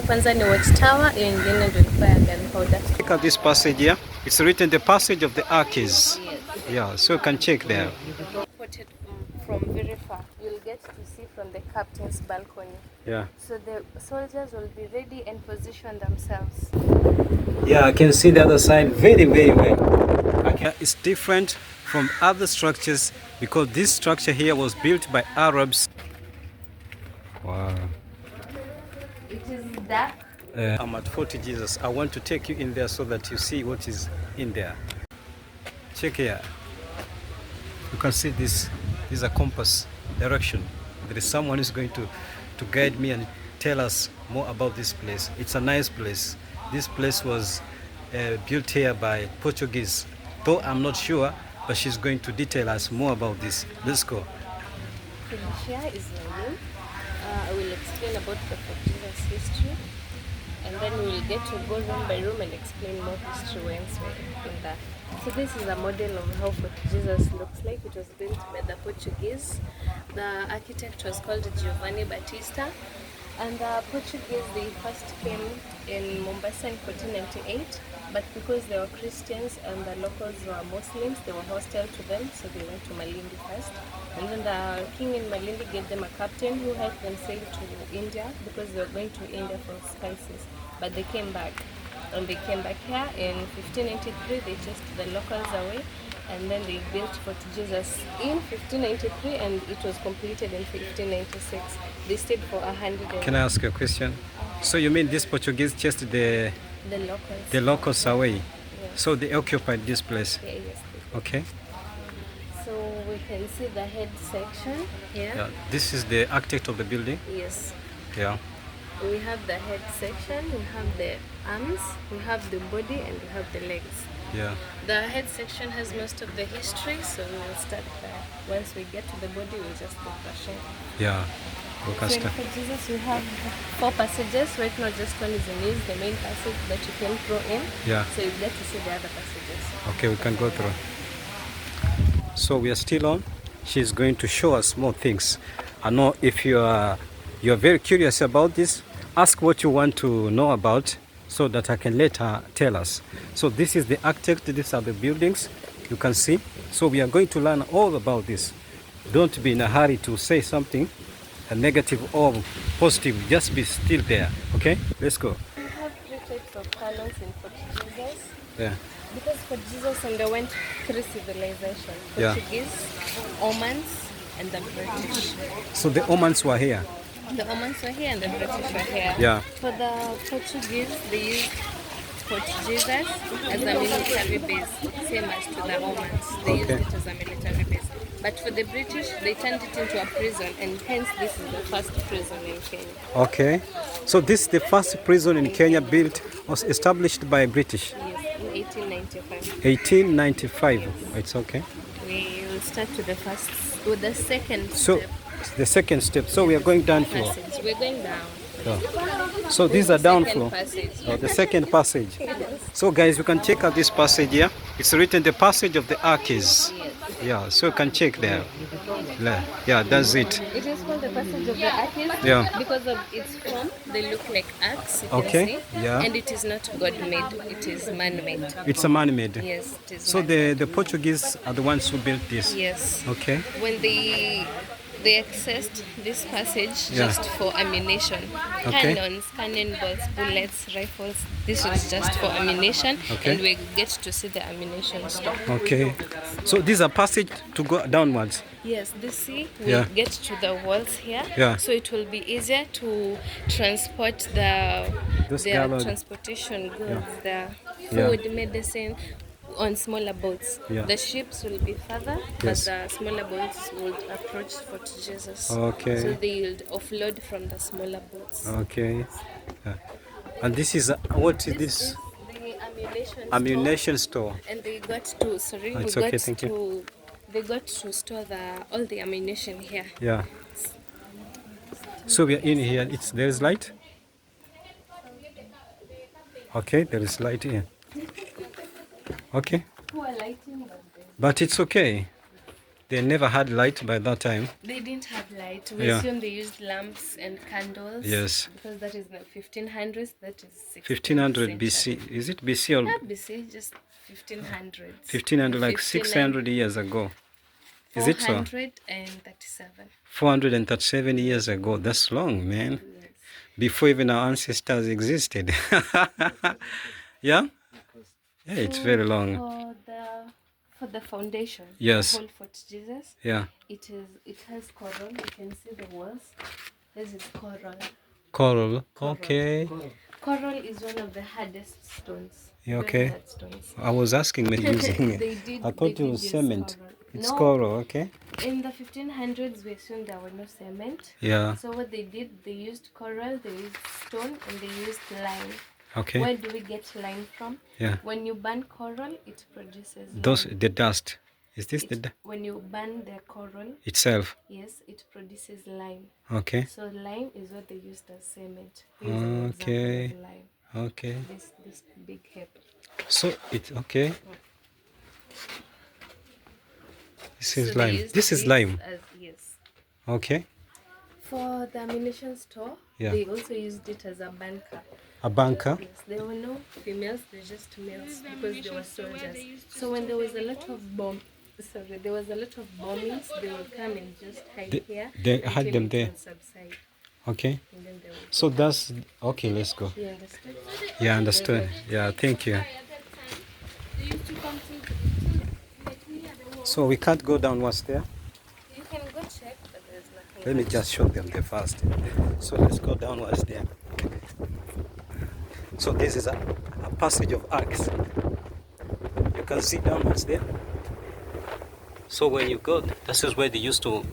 kwanza ni watchtower, hiyo nyingine ndio ilikuwa ya gunpowder. Look at this passage here. It's written the passage of the arches. Yes. Yeah, so you can check there. Reported from very far. You'll get to see from the captain's balcony. Yeah. So the soldiers will be ready and position themselves. Yeah, I can see the other side very, very well. Okay. It's different from other structures because this structure here was built by Arabs. Wow. It is dark. I'm at Fort Jesus. I want to take you in there so that you see what is in there. Check here. You can see this is a compass direction. There is someone who's going to guide me and tell us more about this place. It's a nice place. This place was built here by Portuguese, though I'm not sure, but she's going to detail us more about this. Let's go. Felicia is my name. I will explain about the Portuguese history, and then we will get to go room by room and explain more history once we're in that. So this is a model of how Fort Jesus looks like. It was built by the Portuguese. The architect was called Giovanni Battista. And the Portuguese, they first came in Mombasa in 1498, but because they were Christians and the locals were Muslims, they were hostile to them, so they went to Malindi first. And then the king in Malindi gave them a captain who helped them sail to India because they were going to India for spices. But they came back. And they came back here in 1593, they chased the locals away. And then they built Fort Jesus in 1593 and it was completed in 1596. They stayed for 100 years. Can I ask you a question? So you mean this Portuguese chased the locals away? Yeah. So they occupied this place? Yeah, yes. Okay. So we can see the head section here. Yeah. This is the architect of the building? Yes. Yeah. We have the head section, we have the arms, we have the body and we have the legs. Yeah. The head section has most of the history, so we will start there. Once we get to the body, we'll just go brushing. Yeah. So in Fort Jesus, we have 4 passages. Right now, just one is the main passage that you can throw in. Yeah. So you get to see the other passages. Okay, we can go through. So we are still on. She's going to show us more things. I know if you are very curious about this, ask what you want to know about, so that I can let her tell us. So this is the architect, these are the buildings, you can see. So we are going to learn all about this. Don't be in a hurry to say something, a negative or positive, just be still there, okay? Let's go. We have 3 types of colors in Fort Jesus. Yeah. Because Fort Jesus underwent 3 civilizations, Portuguese, Omans, and the British. So the Omans were here? The Omans were here and the British were here. Yeah. For the Portuguese, they used Fort Jesus as a military base, same as to the Omans. They used it as a military base. But for the British, they turned it into a prison, and hence this is the first prison in Kenya. Okay. So this is the first prison in Kenya built, was established by British? Yes, in 1895. 1895. It's okay. We will start with the second so, step. The second step. So we are going down floor. Passage. We're going down. Oh. So these are down floor. Oh, the second passage. Yes. So guys, you can check out this passage here. It's written the passage of the arches. Yes. Yeah, so you can check there. Yeah, that's it. It is called the passage of the arches. Yeah. Because of its form, they look like arcs. You Okay. Can see. Yeah. And it is not God-made. It is man-made. It's a man-made. Yes, it is. So the Portuguese are the ones who built this. Yes. Okay. When they accessed this passage Yeah. just for ammunition. Okay. Cannons, cannonballs, bullets, rifles. This was just for ammunition, Okay. and we get to see the ammunition stock. Okay. So these are passage to go downwards. Yes, this see, we Yeah. get to the walls here, Yeah. so it will be easier to transport their transportation goods, Yeah. the food, medicine, on smaller boats. Yeah. The ships will be further, Yes. but the smaller boats will approach Fort Jesus. Okay. So they'll offload from the smaller boats. Okay. And this is what is this? Is the Ammunition store. And they got to It's okay, thank you. They got to store all the ammunition here. Yeah. So we are in here. There is light. Okay, there is light here. Okay. But it's okay. They never had light by that time. They didn't have light. We Yeah. assume they used lamps and candles. Yes. Because that is the 1500s, that is 1500 century. BC. Is it BC or Not BC, just 1500s. 1500, like 59, 600 years ago? Is it so? 437. 437 years ago. That's long, man. Yes. Before even our ancestors existed. Yeah? Yeah, it's very long. For the foundation, Yes. the whole Fort Jesus, Yeah. it has coral. You can see the walls. This is coral. Coral. Okay. Coral is one of the hardest stones. Yeah, Very okay. hard stones. I was asking me using it. I thought it did was use cement. coral. It's No, coral, okay? in the 1500s, we assumed there were no cement. Yeah. So what they did, they used coral, they used stone, and they used lime. Okay. Where do we get lime from? Yeah. When you burn coral, it produces lime. The dust. Is this the When you burn the coral itself? yes, it produces lime. Okay. So lime is what they used as cement. This is an Okay. example of lime. Okay. This big head. So it's okay. This is So they lime. used This is it lime. yes. Okay. For the ammunition store, Yeah. they also used it as a bunker. A bunker. Yes, there were no females, they're just males because they were soldiers. So when there was a lot of there was a lot of bombings, they would come and just hide here. They hide until them it there. would subside. Okay. And then they would So that's okay. Let's go. you understand? Yeah, understood. Yeah, thank you. So we can't go down what's there. You can go check, but there's nothing. Let me just show them the first. So let's go down what's there. So this is a passage of arcs. You can see down what's there. So when you go, this is where they used to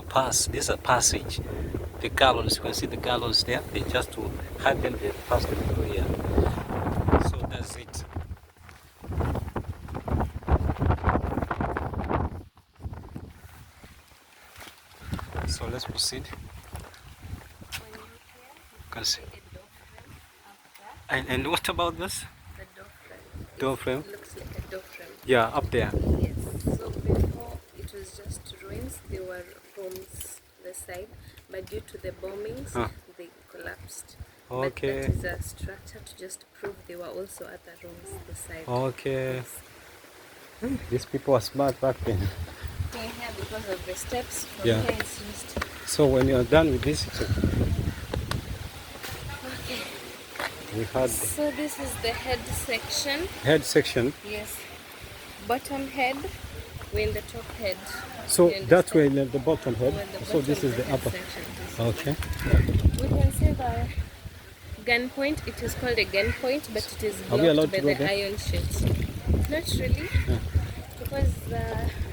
pass. This is a passage. The gallows, you can see the gallows there. They just to hide them, they pass them through here. So that's it. So let's proceed. When you Can see. a door frame up there, And what about this the door frame. door frame? It looks like a door frame. Yeah, up there. Yes. So before it was just ruins, there were homes the side, but due to the bombings, they collapsed. Okay. But that is a structure to just prove there were also other rooms the side. Okay. These people are smart back then. From here, because of the steps, from Yeah. here it's just So when you're done with this, okay. we had the So this is the head section. head section. Yes. Bottom head. We're in the top head. So You that's where understand? the bottom head. We're in the So this bottom is the head upper. section. Okay. We can say the gun point. It is called a gun point, but it is Are we allowed blocked to by go the there? iron sheet. Not really, because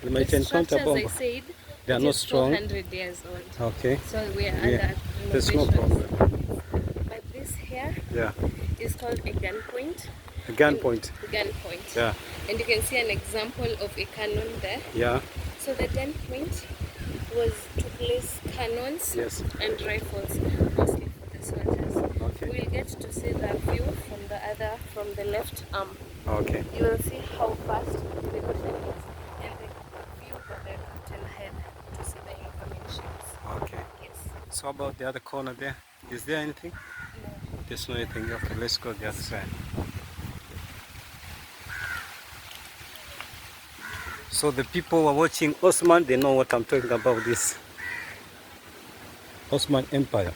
You might the encounter structures I bomb. said They are it not is strong. 400 years old. Okay. So we are Yeah. under There's no renovations. problem. But this here Yeah. is called a gun point. A gun point. Gun point. Yeah. And you can see an example of a cannon there. Yeah. So the gun point was to place cannons Yes. and rifles, mostly for the soldiers. Okay. We'll get to see the view from the left arm. Okay. You will see how fast the ocean is and the view of the captain head to see the incoming ships. Okay. Yes. So about the other corner there, is there anything? No. There's no anything. Okay, let's go the other side. So the people who are watching Osman, they know what I'm talking about. This Osman Empire.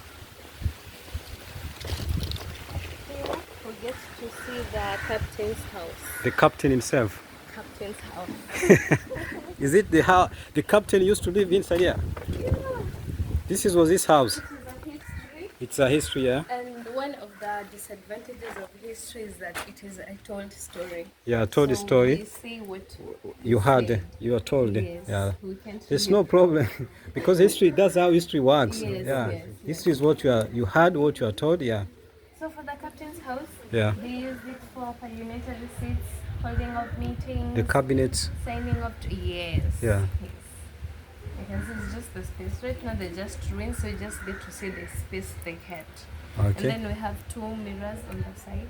Here we get to see the captain's house. The captain himself. Captain's house. Is it the how the captain used to live inside here? Yeah. Was his house. This is a history. It's a history, yeah. And one of the disadvantages of history is that it is a told story. Yeah, I told the So story. we see what You had, you are told. Yes, Yeah. we can't There's really- no problem because history. That's how history works. Yes, Yeah. yes, History is what you had, what you are told. Yeah. So for the captain's house, Yeah. they use it for parliamentary seats, holding of meetings, The cabinets. signing of yes. Yeah. Yes. You can see it's just the space. Right now they just ruined, so you just get to see the space they had. And Okay. then we have two mirrors on the side.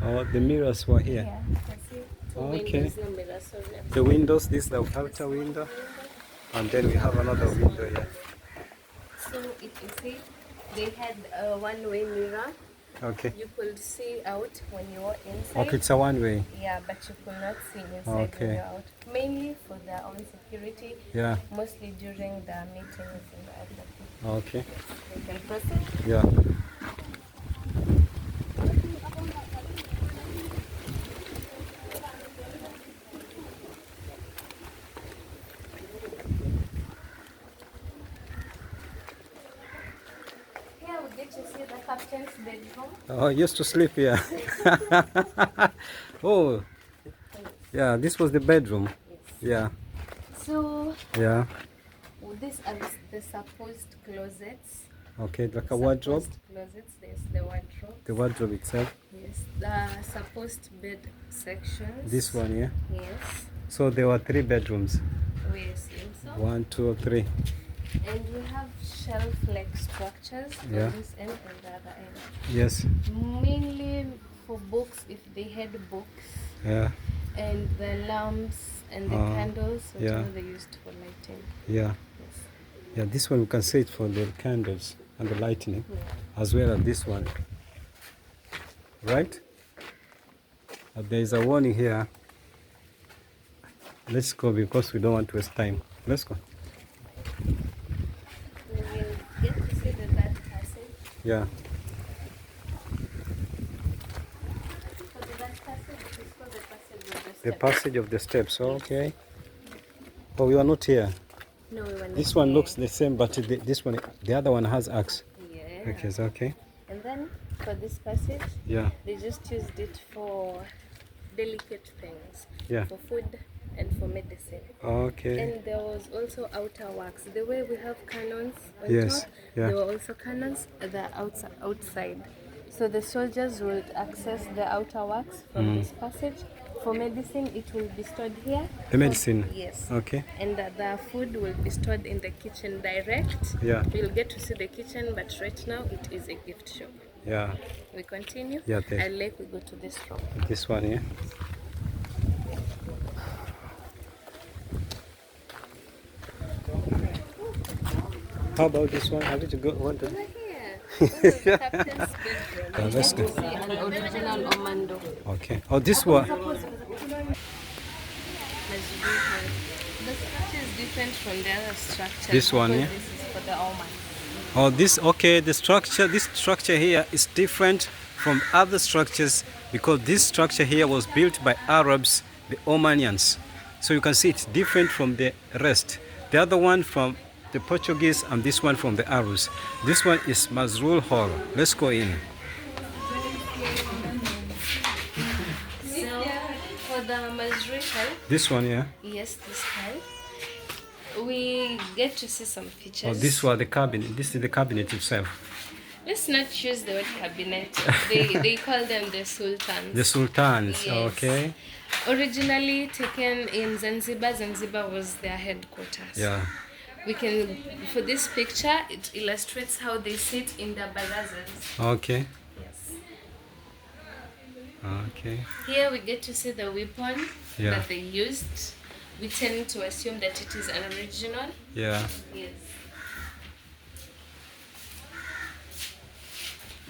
Oh, the mirrors were here. Yeah, you can see two Okay. windows, no mirrors, sorry. The windows. This is the outer window. And then we have another window here. So if you see, they had a one-way mirror. Okay. You could see out when you were inside. Okay, it's a one way. Yeah, but you could not see inside Okay. when you're out. Mainly for their own security. Yeah. Mostly during the meetings and the other. Okay. You can proceed. Yeah. Here we get to see the captain's bedroom. Oh, I used to sleep here. Oh, yeah, this was the bedroom. Yeah. So Yeah. these are the supposed closets. Okay, like a wardrobe. Supposed closets. There's the wardrobe. The wardrobe itself. Yes, the supposed bed sections. This one, yeah. Yes, So there were 3 bedrooms. we assume so. 1, 2, 3. And we have shelf-like structures Yeah. on this end and the other end. Yes. Mainly for books, if they had books, Yeah. and the lamps and the candles, whatever yeah. they used for lighting. Yeah. Yes. Yeah, this one we can say it for the candles and the lightning, Yeah. as well as this one. Right? There is a warning here. Let's go because we don't want to waste time. Let's go. We will get to see the third passage. Yeah. For the third passage, it is called the passage of the The steps. passage of the steps. Okay. Oh, we are not here. No, we were not This one here. looks the same, but this one, the other one has axe. Yeah. Okay, so okay. And then for this passage, Yeah. they just used it for delicate things, Yeah. for food and for medicine. Okay. And there was also outer works. The way we have cannons on Yes, top, yeah. there were also cannons at the outside. So the soldiers would access the outer works from this passage. For medicine, it will be stored here. The medicine. Yes. Okay. And the food will be stored in the kitchen direct. Yeah. We'll get to see the kitchen, but right now it is a gift shop. Yeah. We continue. Yeah, thanks. I'd like we go to this room. This one, yeah. How about this one? Have you got one? Over here. This is the captain's bedroom. Let's go. You see an original Omando. Okay. Oh, this one. The structure is different from the other structure. This one, yeah? This is for the Oman. Oh, this, okay, the structure, this structure here is different from other structures because this structure here was built by Arabs, the Omanians. So you can see it's different from the rest. The other one from the Portuguese and this one from the Arabs. This one is Mazrul Hall. Let's go in. So, for the Mazrihal, This one, yeah. yes, this hall, we get to see some features. Oh, this was the cabinet. This is the cabinet itself. Let's not choose the word cabinet. They call them the sultans. The sultans. Yes. Okay. Originally taken in Zanzibar. Zanzibar was their headquarters. Yeah. We can, for this picture, it illustrates how they sit in the barazas. Okay. Yes. Okay. Here we get to see the weapon Yeah. that they used. We tend to assume that it is an original. Yeah. Yes.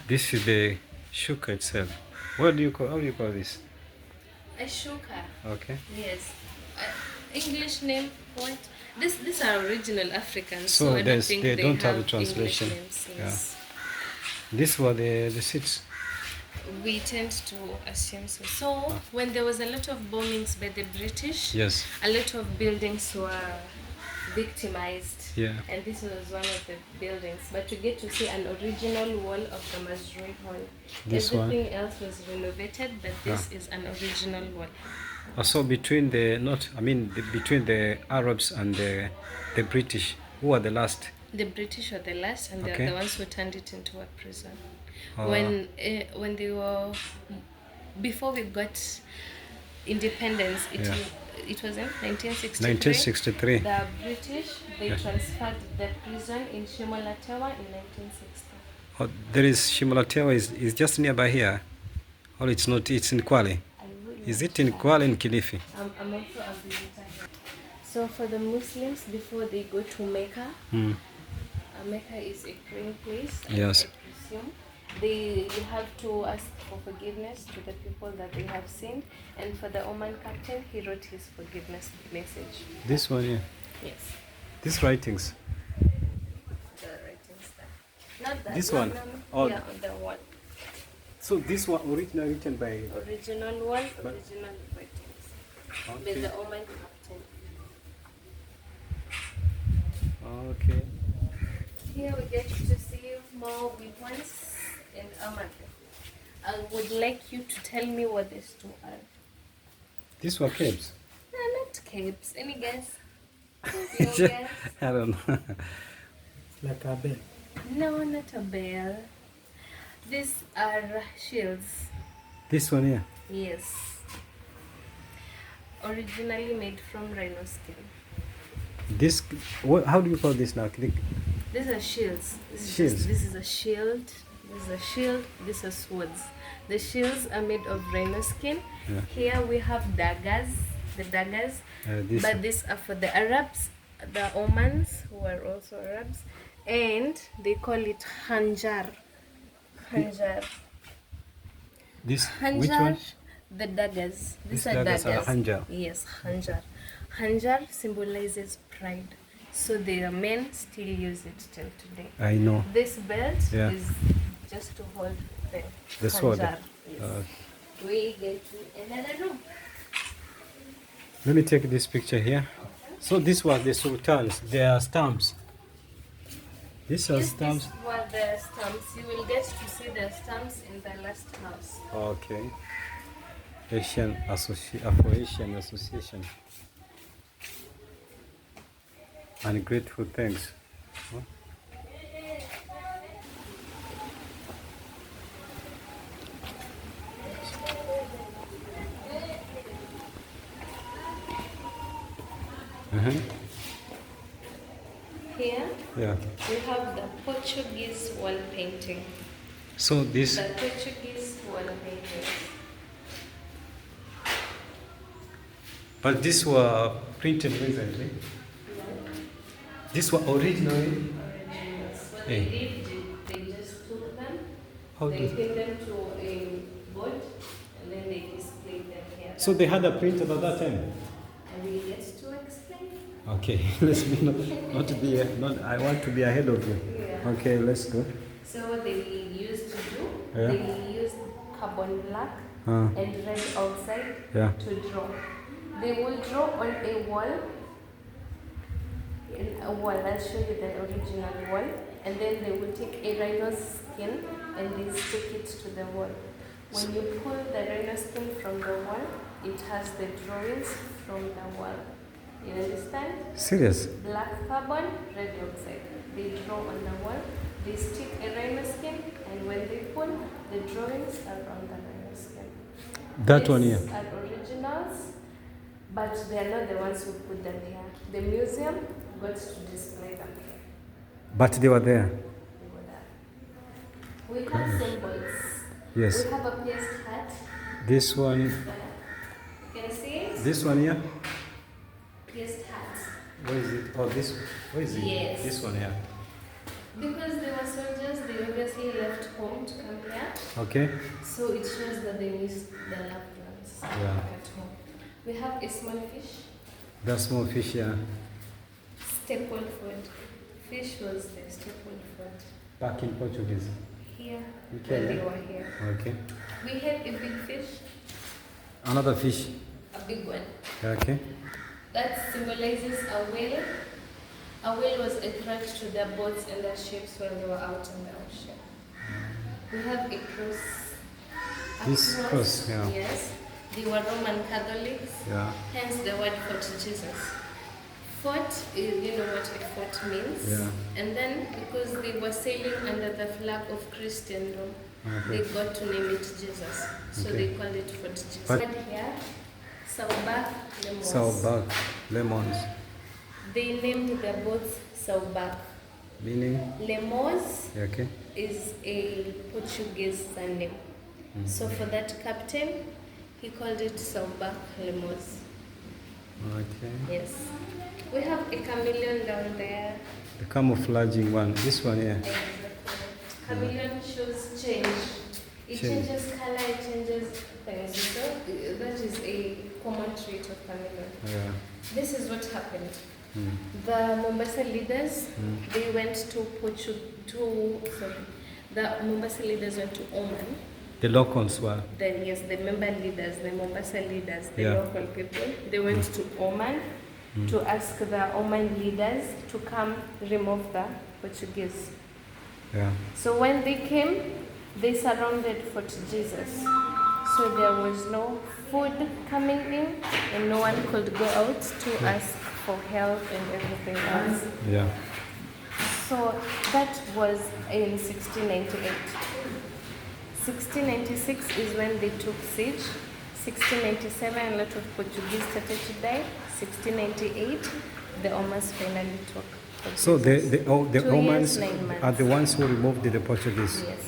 This is the shuka itself. What do you call? How do you call this? A shuka. Okay. Yes. English name, what? These are original Africans, So so I don't there's- think they they don't have a English translation. names, yes. These were the seats. We tend to assume so. So when there was a lot of bombings by the British, Yes. a lot of buildings were victimized. Yeah. And this was one of the buildings. But we get to see an original wall of the Masjid Hall. This one? Everything else was renovated, but this is an original wall. Also between between the Arabs and the British, who are the last? The British were the last, and Okay. they're the ones who turned it into a prison. Oh. When they were, before we got independence, it was in 1963. 1963. The British, they transferred the prison in Shimolatewa in 1960. Oh, there is Shimolatewa is just nearby here. Or it's not, it's in Kwale. I will Is it in Kwale and Kilifi? I'm also a visitor here. So for the Muslims, before they go to Mecca, Mm. Mecca is a praying place. Yes. I presume they have to ask for forgiveness to the people that they have sinned, and for the Oman captain, he wrote his forgiveness message. This one here. Yes. These writings. The writings there. Not that. This no, one? No, no. Oh. Yeah, on the wall. So this one originally written by. Original wall, original writings. By Okay. the Oman captain. Okay. Here we get to see more weapons and armor. I would like you to tell me what these two are. These were caves. No, not capes. Any guess? Your guess? I don't know. Like a bell. No, not a bell. These are shields. This one here. Yes. Originally made from rhino skin. This. What? How do you call this now? These are shields. Shields. This is a shield. This is a shield. These are swords. The shields are made of rhino skin. Yeah. Here we have daggers. The daggers. This. But these are for the Arabs, the Omans, who are also Arabs, and they call it hanjar. Hanjar. This. Hanjar. Which one? The daggers. These These are daggers daggers. are hanjar. Yes, hanjar. Hanjar symbolizes pride. So their men still use it till today. I know. This belt Yeah. is just to hold The sword. hanjar. Yes. Uh, We get to another room. Let me take this picture here. So this was the sultans. They are stamps. These are Yes, stamps. these were the stamps. You will get to see the stamps in the last house. Okay. Afro-Asian Association. And grateful thanks. Huh? Here Yeah. we have the Portuguese wall painting. So this. The Portuguese wall painting. But these were printed recently. These were originally. What Hey. they did, they just took them, How they did? pinned them to a board, and then they displayed them here. So they had a printer at that time. I will get to explain. Okay, let's be not to be not. I want to be ahead of you. Yeah. Okay, let's go. So what they used to do, Yeah. they used carbon black Uh, and red oxide yeah. to draw. They will draw on a wall. In a wall, I'll show you the original wall, and then they will take a rhino's skin and they stick it to the wall. When you pull the rhino skin from the wall, it has the drawings from the wall. You understand? Serious? Black carbon, red oxide. They draw on the wall, they stick a rhino skin, and when they pull, the drawings are on the rhino skin. That one here. These are originals, but they are not the ones who put them here. The museum got to display them here. But they were there. They were there. We have symbols. Yes. We have a pierced hat. This one. You can see it? This one here. Pierced hat. Where is it? Oh, this. Where is it? Yes. This one here. Because they were soldiers, they obviously left home to come here. Okay. So it shows that they missed their loved ones Yeah. at home. We have a small fish, That small fish here. staple food. Fish was the staple food Back in Portuguese. here Okay, when they yeah. were here. Okay. We had a big fish, Another fish. a big one. Okay. That symbolizes a whale. A whale was a threat to their boats and their ships when they were out in the ocean. We have a cross. A This cross, yeah. Yes. They were Roman Catholics. Yeah. Hence the word fort Jesus. Fort is, you know what a fort means. Yeah. And then because they were sailing under the flag of Christendom, Okay. they got to name it Jesus. So Okay. they called it Fort Jesus. But- But here, Saubak Lemons. Saubak lemons. They named their boats Saubak. Meaning? Lemos Okay. is a Portuguese surname. So for that captain, he called it Saubak Lemos. Okay. Yes. We have a chameleon down there. The camouflaging one. This one, yeah. Chameleon shows change. It Change. changes color, it changes things. So that is a common trait of chameleon. Yeah. This is what happened. Mm. The Mombasa leaders, Mm. they went to the Mombasa leaders went to Oman. The locals were. Yes, the member leaders, the Mombasa leaders, the Yeah. local people, they went to Oman to ask the Oman leaders to come remove the Portuguese. Yeah. So when they came, they surrounded Fort Jesus. So there was no food coming in, and no one could go out to ask for help and everything else. Yeah. So that was in 1698. 1696 is when they took siege. 1697, a lot of Portuguese started to die. 1698, the Omans finally took. So the 2 years, Omans 9 months. are the ones who removed the Portuguese. Yes.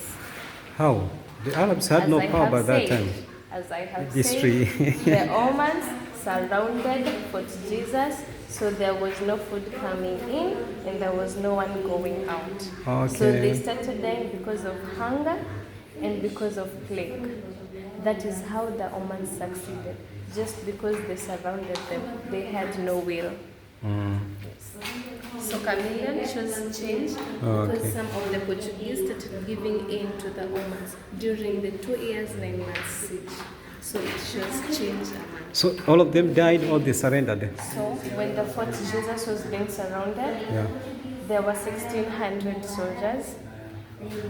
How? The Arabs had As no I power have by that said, time. As I have History. said, the Omans surrounded Fort Jesus, so there was no food coming in and there was no one going out. So Okay. they started dying because of hunger and because of plague. That is how the Omans succeeded. Just because they surrounded them, they had no will. Mm. So chameleon shows change Okay. because some of the Portuguese started giving in to the Omans during the 2 years, 9 months siege. So it shows change among. So all of them died or they surrendered? So when the Fort Jesus was being surrounded, Yeah. there were 1,600 soldiers.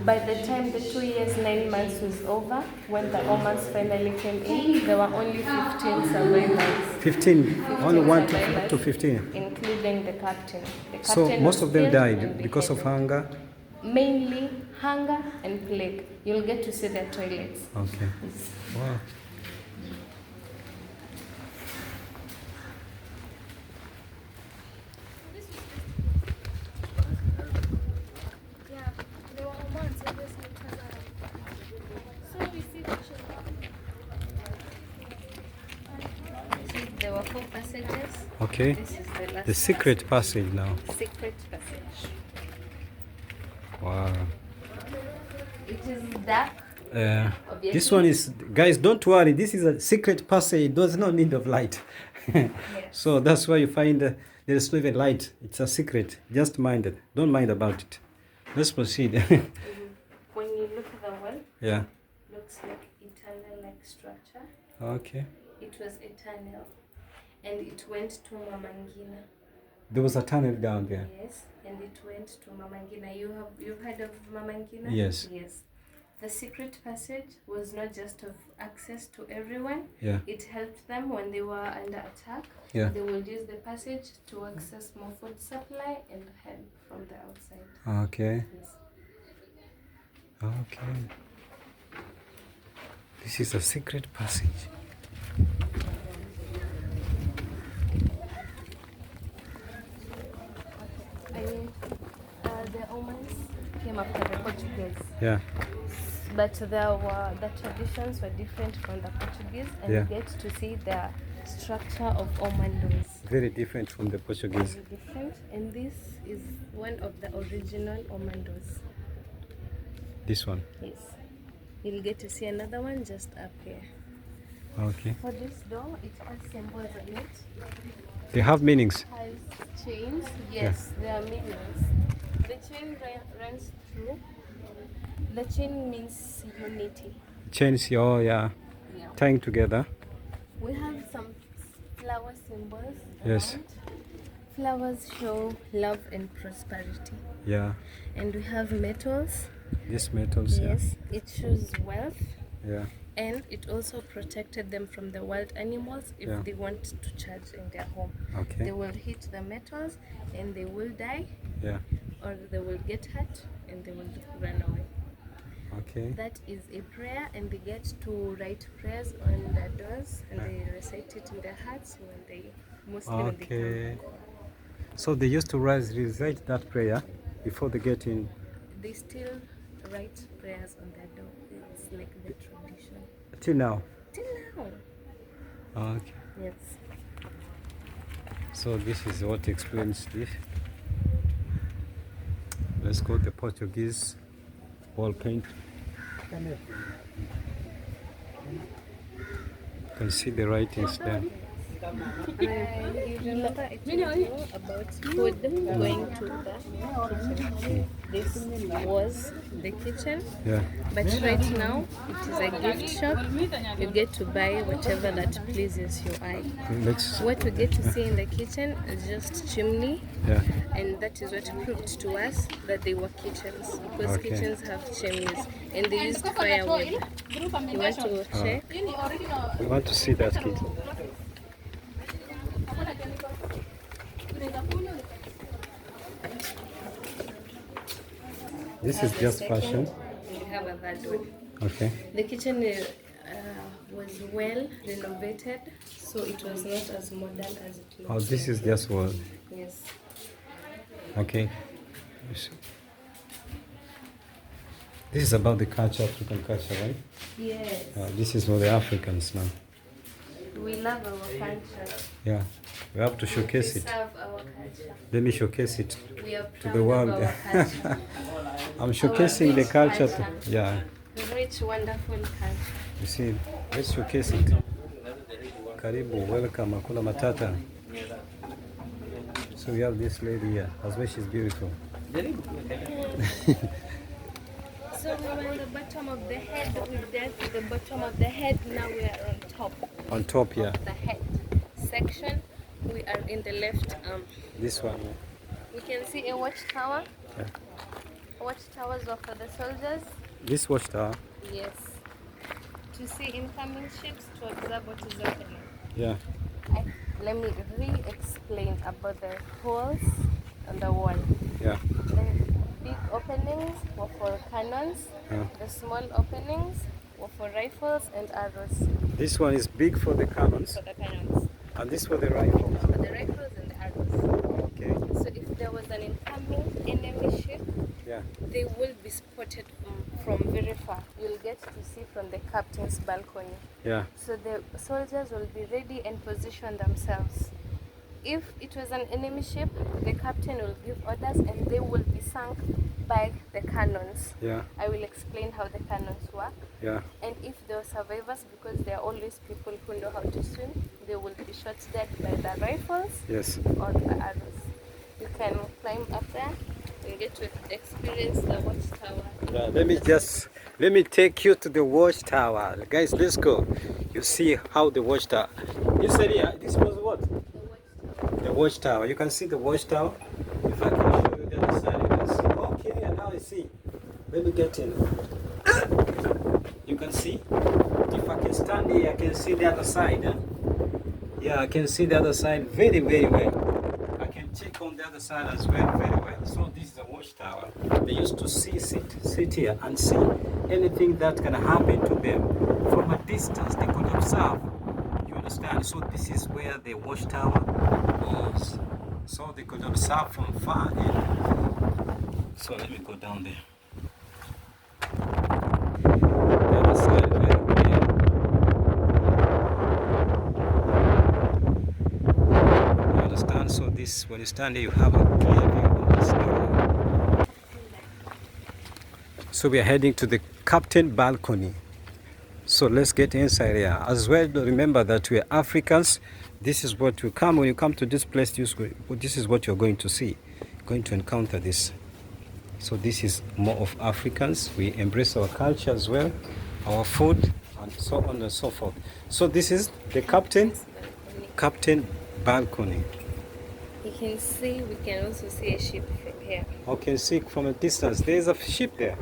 By the time the 2 years, 9 months was over, when the Omans finally came in, there were only 15 survivors. 15, only 1 survivors, to 15. Including the captain. The So captain most was of them killed died and because of beheaded. hunger? Mainly hunger and plague. You'll get to see their toilets. Okay. Wow. Yeah, they were Oman, so this was So we see the See, there were 4 passages. Okay. This is the last The secret passage now. secret passage. Wow. It is dark. This one is, guys, don't worry. This is a secret passage. It does not need of light. So that's why you find there is no even light. It's a secret. Just mind it. Don't mind about it. Let's proceed. When you look at the wall, Yeah. looks like eternal-like structure. Okay. It was eternal, and it went to Mamangina. There was a tunnel down there. Yes, and it went to Mamangina. You've heard of Mamangina? Yes. Yes. The secret passage was not just of access to everyone. Yeah. It helped them when they were under attack. Yeah. They would use the passage to access more food supply and help from the outside. Okay. Yes. Okay. This is a secret passage. The Omans came after the Portuguese, Yeah. but the traditions were different from the Portuguese, and Yeah. you get to see the structure of Oman doors. Very different from the Portuguese. Very different, and this is one of the original Oman doors. This one. Yes, you'll get to see another one just up here. Okay. For this door, it has symbols on it. They have meanings. Has chains. Yes, there are meanings. The chain runs through. The chain means unity. Chains, oh yeah. Yeah. Tying together. We have some flower symbols. Yes. around. Flowers show love and prosperity. Yeah. And we have metals. These metals, Yes, it shows wealth. yeah. And it also protected them from the wild animals if Yeah. they want to charge in their home. Okay. They will hit the metals and they will die, Yeah. or they will get hurt and they will run away. Okay. That is a prayer, and they get to write prayers on the doors and they recite it in their hearts when they when they Okay. come. So they used to recite that prayer before they get in. They still write prayers on their door. It's like the tradition. Till now. Till now. Okay. Yes. So this is what explains this. Let's go to the Portuguese wall paint. You can see the writings there. You remember I told you about food going to the kitchen. This was the kitchen, Yeah. but right now it is a gift shop. You get to buy whatever that pleases your eye. Let's. What we get to see in the kitchen is just chimney, Yeah. and that is what proved to us that they were kitchens, because Okay. kitchens have chimneys and they used firewood. You want to check? We want to see that kitchen. This is just fashion. We have a third one. Okay. The kitchen was well renovated, so it was not as modern as it looks. Oh, this is just wall. Yes. Okay. This is about the culture, African culture, right? Yes. This is for the Africans now. We love our culture. Yeah. We have to showcase We it. serve our culture. Let me showcase it We are to proud the world. of our culture. I'm showcasing the rich culture. culture. Yeah. Rich, wonderful culture. You see, let's showcase it. Karibu, welcome, Akuna Matata. So we have this lady here. As well, she's beautiful. So we were on the bottom of the head. We did the bottom of the head. Now we are on top. On top here. The head section. We are in the left arm. This one. We can see a watchtower. Yeah. Watchtowers are for the soldiers. This watchtower. Yes. To see incoming ships, to observe what is happening. Yeah. Let me re-explain about the holes on the wall. Yeah. The big openings were for cannons. Yeah. The small openings were for rifles and arrows. This one is big for the cannons, For the cannons. and this for the rifles. For the rifles and the arrows. Okay. So if there was an incoming enemy ship, Yeah. they will be spotted from very far. You'll get to see from the captain's balcony. Yeah. So the soldiers will be ready and position themselves. If it was an enemy ship, the captain will give orders and they will be sunk by the cannons. Yeah. I will explain how the cannons work. Yeah. And if there are survivors, because there are always people who know how to swim, they will be shot dead by the rifles Yes. or the arrows. You can climb up there and get to experience the watchtower. Yeah, let me take you to the watchtower. Guys, let's go. You see how the watchtower. You said yeah, this was what? The watchtower. You can see the watchtower. If I can show you the other side, you can see. Okay, and now I see. Let me get in. You can see. If I can stand here, I can see the other side. Huh? Yeah, I can see the other side very, very well. I can check on the other side as well, very well. So this is a watchtower. They used to sit here and see anything that can happen to them from a distance. They could observe. You understand? So this is where the watchtower was. So they could observe from far. So let me go down there. The other side, very clear. You understand? So this, when you stand here, you have a clear view of this area. So we are heading to the captain balcony. So let's get inside here. As well, remember that we are Africans. This is what you come when you come to this place. This is what you're going to see. Going to encounter this. So this is more of Africans. We embrace our culture as well, our food, and so on and so forth. So this is the captain balcony. You can see, we can also see a ship from here. I can see from a distance. There is a ship there.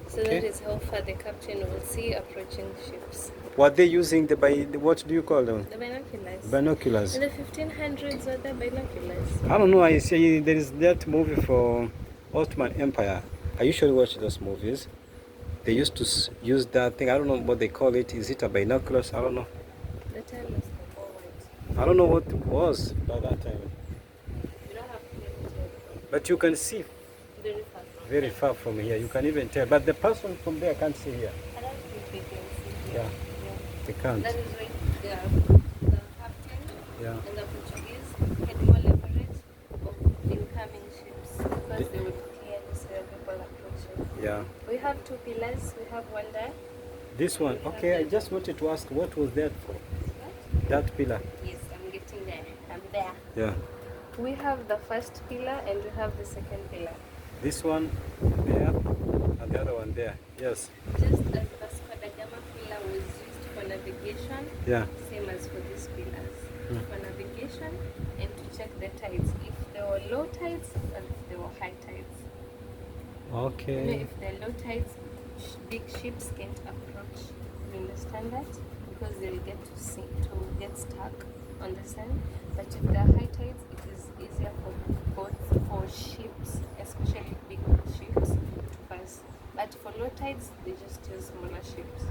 So that is how far the captain will see approaching ships. What they using what do you call them? The binoculars. Binoculars. In the 1500s were the binoculars. I don't know. I see there is that movie for Ottoman Empire. I usually watch those movies. They used to use that thing. I don't know what they call it. Is it a binoculars? I don't know. The time was forward. I don't know what it was by that time. You don't have to But you can see very fast. very far from here. You can even tell. But the person from there can't see here. I don't think they can see. Yeah, they can't. That is why the captain Yeah. and the Portuguese coming ships because they would clearly see the people approaching. Yeah. We have two pillars. We have one there. This one. Okay, I just wanted to ask what was that for? What? That pillar. Yes, I'm getting there. I'm there. Yeah. We have the first pillar and we have the second pillar. This one there and the other one there. Yes. Just as Vasco da Gama pillar was used for navigation, Yeah. same as for these pillars. For navigation and to check the tides. If there were low tides and if there were high tides. Okay. If there are low tides, big ships can't approach. You understand that? Because they'll get to get stuck on the sand. But if there are high tides, it is easier for boats, for ships, especially big ships, to pass. But for low tides, they just use smaller ships,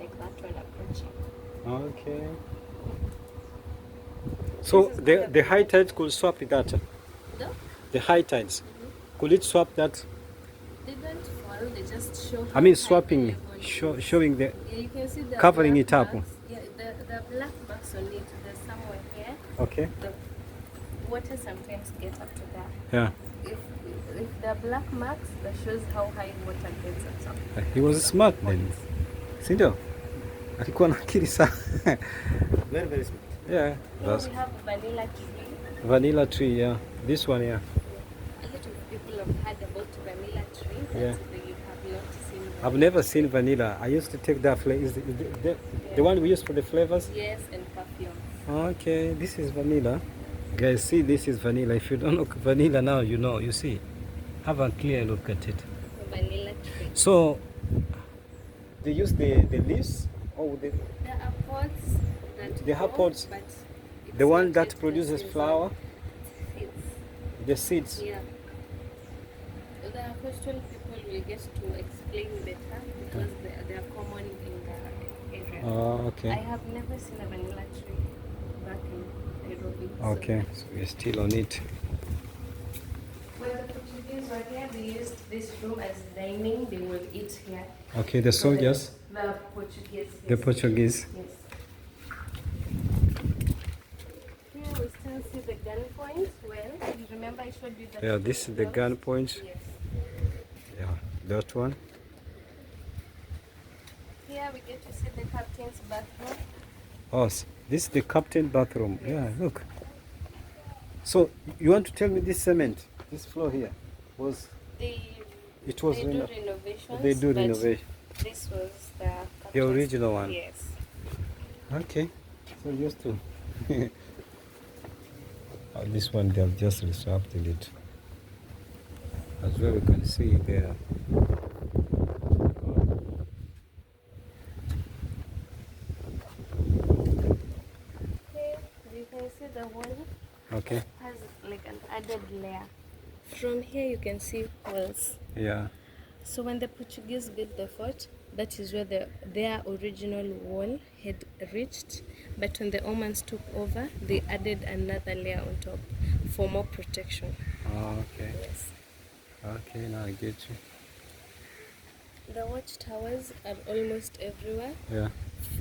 like that one approaching. Okay. So the high tides could swap that. No? The high tides. Could it swap that? They don't fall, they just show. I mean how high swapping, the level is. showing the Yeah, you can see the covering black it up. marks. Yeah, the black marks on it. There's somewhere here. Okay. The water sometimes gets up to that. Yeah. If there are black marks, that shows how high water gets at some He was smart then. Si ndio? Alikuwa na akili sana. Very, very smart. Yeah. Here That's we have vanilla tree. vanilla tree, yeah. This one, yeah. A lot of people have heard about vanilla tree, but Yeah. they have not seen vanilla. I've never seen vanilla. I used to take that flavor. Is the one we use for the flavors? Yes, and perfume. Okay, this is vanilla. Guys, see, this is vanilla. If you don't look vanilla now, you know, you see. Have a clear look at it. Vanilla tree. So, they use the leaves or the There are pods that They have grow, pods. but the it's one not that yet produces the flower, season. the seeds. Yeah. The coastal people will get to explain better because they are common in the area. Oh, I okay. have never seen a vanilla tree back in Nairobi. so- Okay, so we're still on it. When the Portuguese were here, they used this room as dining. They would eat here. Okay, the soldiers, The Portuguese. the Yes. Portuguese. Yes. Here we still see the gun point. Well, you remember I showed you that. Yeah, this is the gun point. Yes. Yeah, that one. Here we get to see the captain's bathroom. Oh, this is the captain bathroom. Yeah, look. So you want to tell me this cement, this floor here, was They it was they do reno- renovations. they do but renovation. This was the The captain's- original one. Yes. Okay, so used to. This one they've just resurfaced it. As well, you can see there. Here you can see the wall Okay. has like an added layer. From here you can see walls. Yeah. So when the Portuguese built the fort, that is where their original wall had reached. But when the Omans took over, they added another layer on top for more protection. Oh, okay. Yes. Okay, now I get you. The watchtowers are almost everywhere, Yeah.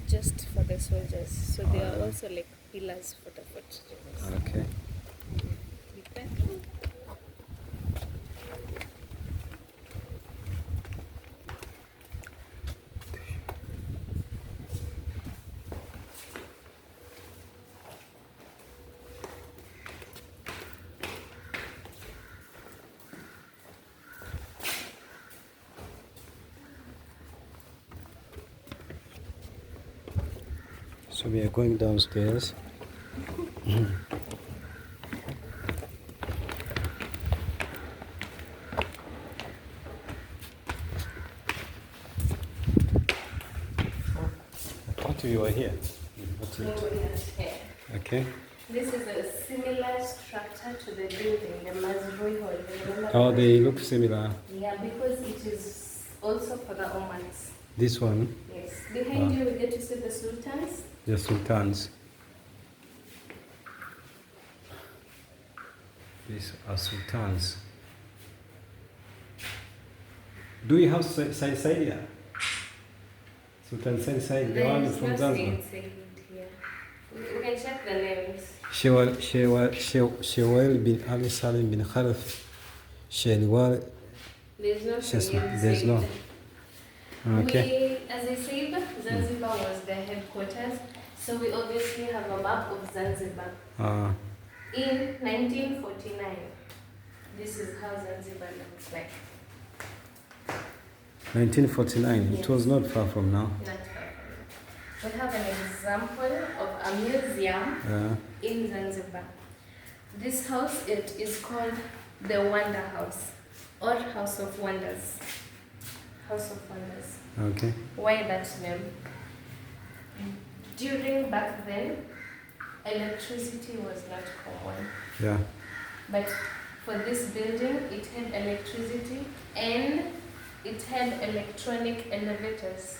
just for the soldiers. So they are also like pillars for the fort. Okay. So we are going downstairs. What you are here? What's it? Okay. This is a similar structure to the building, the Mazrui Hall. Remember Oh, that? they look similar. Yeah, because it is also for the Omans. This one, Yes. Behind you, we get to see the sultans. the sultans. These are sultans. Do we have Saidia? Sultan Saidia, the one There's from no Zanzibar. saint here. We can check the names. Shewel bin Ali Salim bin Khalaf. Shewel. There's no Swahili There's no. said. Okay. We, as I said, Zanzibar was their headquarters, so we obviously have a map of Zanzibar. In 1949, this is how Zanzibar looks like. 1949. Yes. It was not far from now. Not far from now. We have an example of a museum in Zanzibar. This house, it is called the Wonder House or House of Wonders. House of Wonders. Okay. Why that name? During back then, electricity was not common. Yeah. But for this building, it had electricity and it had electronic elevators.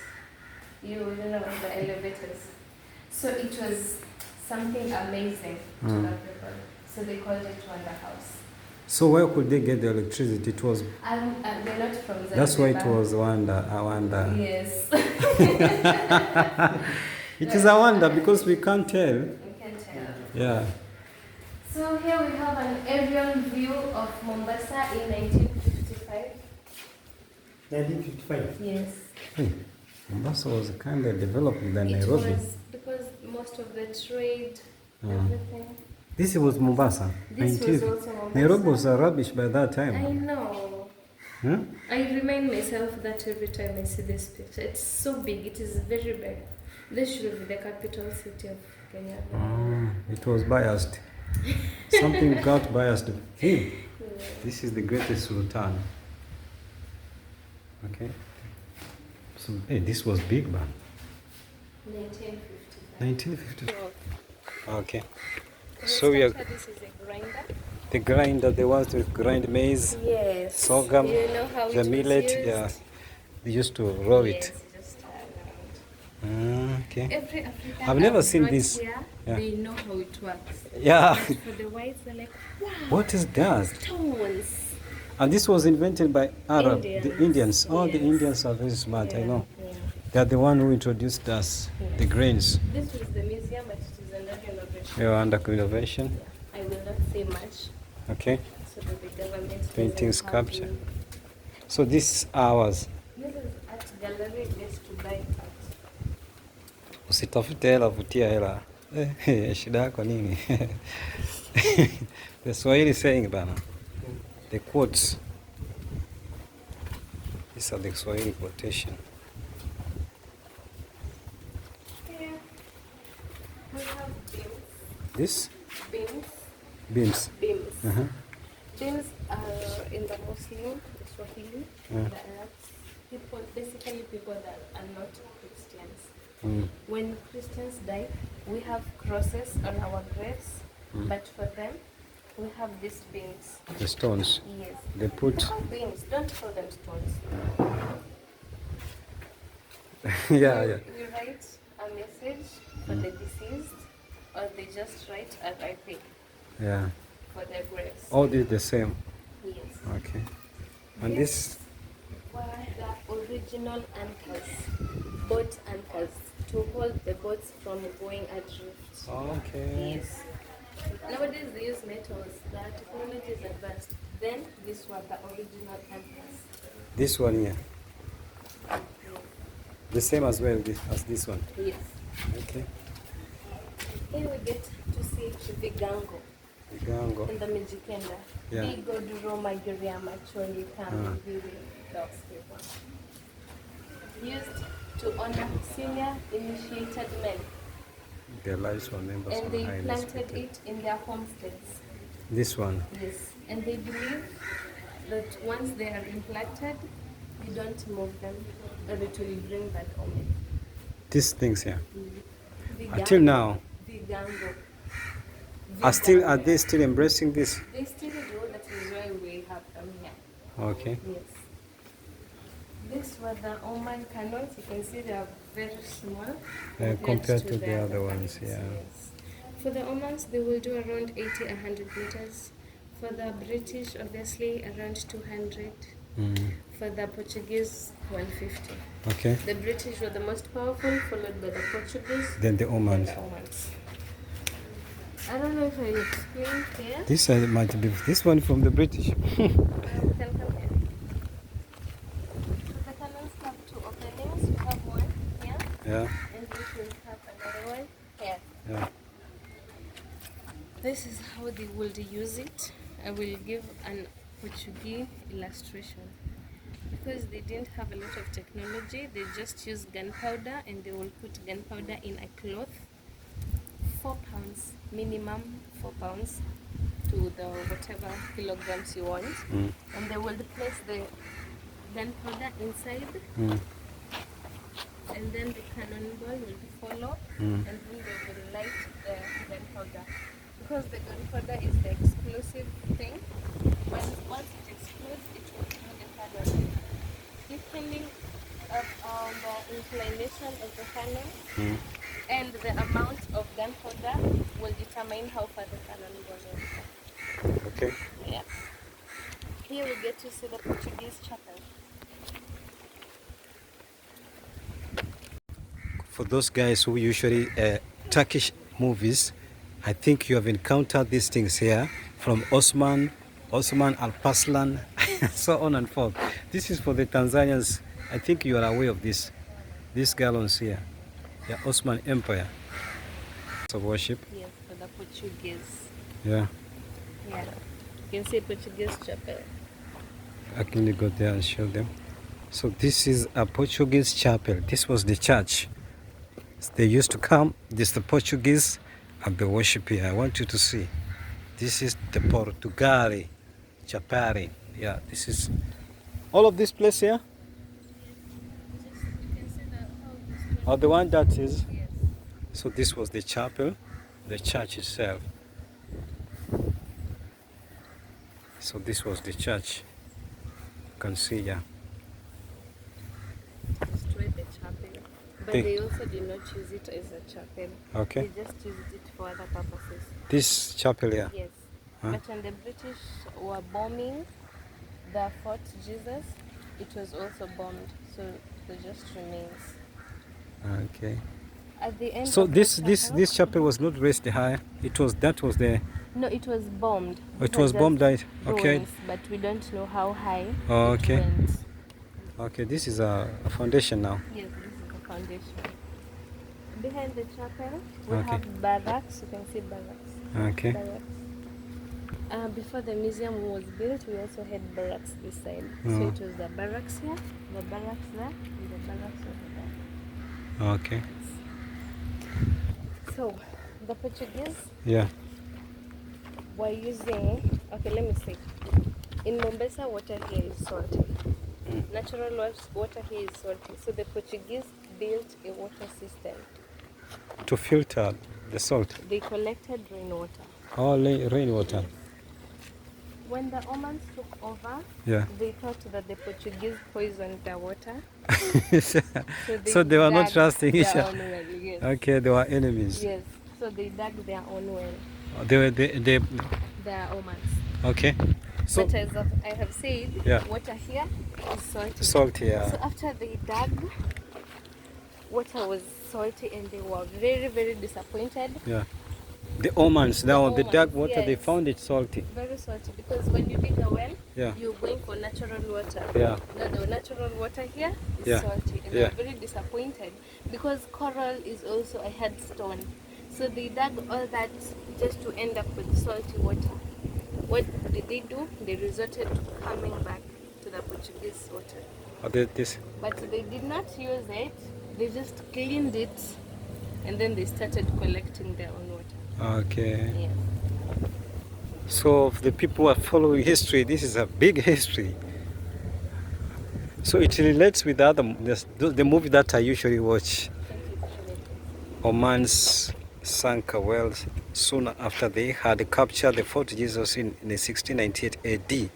You know the elevators. So it was something amazing to the people. So they called it Wonder House. So where could they get the electricity? It was. They're not from Zanzibar. That's why it was wonder. A wonder. Yes. It is a wonder because we can't tell. You can tell. Yeah. So here we have an aerial view of Mombasa in 1955. 1955. Yes. Hey, Mombasa was kind of developed than It Nairobi. was because most of the trade, everything. This was Mombasa. This was also Mombasa. Nairobi was rubbish by that I time. know. Huh? I remind myself that every time I see this picture. It's so big. It is very big. This should be the capital city of Kenya. It was biased. Something got biased. Hey, this is the greatest sultan. Okay. So, hey, this was big, man. 1955. 1950. Okay. Let's So we are start. This is a grinder. the grinder. They want to grind maize, Yes. sorghum, You know how the it was millet. used? Yeah, they used to roll Yes, it. just around. Okay. Every African I've never seen brought this. Here, Yeah. They know how it works. Yeah. But for the whites, they're like, wow, What is that? stones. And this was invented by Arab, the Indians. Indians. Oh, the Yes. Indians are very smart. I know. Yeah. They are the one who introduced us the grains. This was the museum, but it is under renovation. They are under renovation. I will not say much, Okay. so that the government Painting, doesn't have sculpture. me. So this ours. This is art gallery just to buy art. Usitafute hela, vutia hela. Shida yako nini? The Swahili saying bana. The quotes. These are the Swahili quotation. Here we have beams. This Beams. beams. Beams. Uh-huh. Beams are in the Muslim, the Swahili, Yeah. the Arabs. People, basically people that are not Christians. Mm. When Christians die, we have crosses on our graves, but for them, we have these beams. The stones. Yes. They put. Call beams, don't call them stones. Yeah, yeah. We write a message for the deceased, or they just write a RIP Yeah. for their graves. All this the same. Yes. Okay. And this. Were the original anchors, boat anchors, to hold the boats from going adrift. Okay. Yes. Nowadays they use metals. The technology is advanced. Then these were the original anchors. This one here. The same as well as this one. Yes. Okay. Here we get to see Vigango The gango. in the Mijikenda. Yeah. Bigoduro Magiriama Choli Kami Vili those people. Used to honor senior initiated men. Their lives were members And of they highly planted respected. it in their homesteads. This one. Yes. And they believe that once they are implanted, you don't move them, or it will bring bad omen. These things here. Vigango. Until now. Vigango. Are they still embracing this? They still do, that is why we have them here. Okay. Yes. These were the Oman canoes. You can see they are very small Compared to the other ones, canoes, yeah. yes. For the Omans, they will do around 80-100 meters. For the British, obviously, around 200. For the Portuguese, 150. Okay. The British were the most powerful, followed by the Portuguese, Then the and Omans. the Omans. I don't know if I explained here. This might be this one from the British. We can come here. So the cannons have two openings. We have one here, Yeah, and we will have another one here. yeah. This is how they would use it. I will give an Portuguese illustration. Because they didn't have a lot of technology, they just used gunpowder, and they will put gunpowder in a cloth. 4 pounds, minimum 4 pounds to the whatever kilograms you want. Mm. And they will place the gunpowder inside, Mm. and then the cannonball will follow, Mm. and then they will light the gunpowder. Because the gunpowder is the explosive thing, once it explodes, it will kill the cannon. Depending on the inclination of the cannon Mm. and the amount of gunpowder will determine how far the cannon goes. Okay. Yeah. Here we get to see the Portuguese chapel. For those guys who usually Turkish movies, I think you have encountered these things here from Osman Alparslan, so on and forth. This is for the Tanzanians. I think you are aware of this. These gallons here, the Osman Empire of worship. Yes, for the Portuguese. Yeah, Yeah. You can see Portuguese chapel. I can go there and show them. So this is a Portuguese chapel. This was the church. They used to come. This is the Portuguese and the worship here. I want you to see. This is the Portugal chapel. Yeah, this is all of this place here. You can see how this Or the one that is. Yes. So this was the chapel, the church itself. So this was the church. You can see, yeah. Destroyed the chapel. But They- they also did not use it as a chapel. Okay. They just used it for other purposes. This chapel here. Yes. Huh? But when the British were bombing the Fort Jesus, it was also bombed. So it just remains. Okay. At the end So of this the this chapel- this chapel was not raised high. It was that was the No, it was bombed. it These are was just bombed right. Okay. ruins, but we don't know how high Oh, it okay. went. Okay. This is a foundation now. Yes, this is the foundation. Behind the chapel, we Okay. have barracks. You can see barracks. Okay. Barracks. Before the museum was built, we also had barracks this side. So Oh. it was the barracks here, the barracks there, and the barracks over there. Okay. So the Portuguese Yeah. were using, okay, let me see. In Mombasa, water here is salty. Mm. Natural water here is salty. So the Portuguese built a water system. To filter the salt. They collected rainwater. Oh, rainwater. When the Omans took over, Yeah. they thought that the Portuguese poisoned the water. So they were not dug trusting each their other. own well, yes. Okay, they were enemies. Yes. So they dug their own well, They were they the Omans. okay. So But as I have said, Yeah. water here is salty. salty, yeah. So after they dug, water was salty and they were very, very disappointed. Yeah. The Omans, now the dark Omans, water, they yes. found it salty. Very salty because when you dig a well, Yeah. you're going for natural water. Yeah. Now the natural water here is Yeah. salty, and Yeah. they're very disappointed because coral is also a headstone. So they dug all that just to end up with salty water. What did they do? They resorted to coming back to the Portuguese water, Oh, this. but they did not use it. They just cleaned it, and then they started collecting their own water. Okay. Yeah. So the people who are following history, this is a big history. So it relates with the movie that I usually watch. Oman's sunk a well soon after they had captured the Fort Jesus in 1698 AD.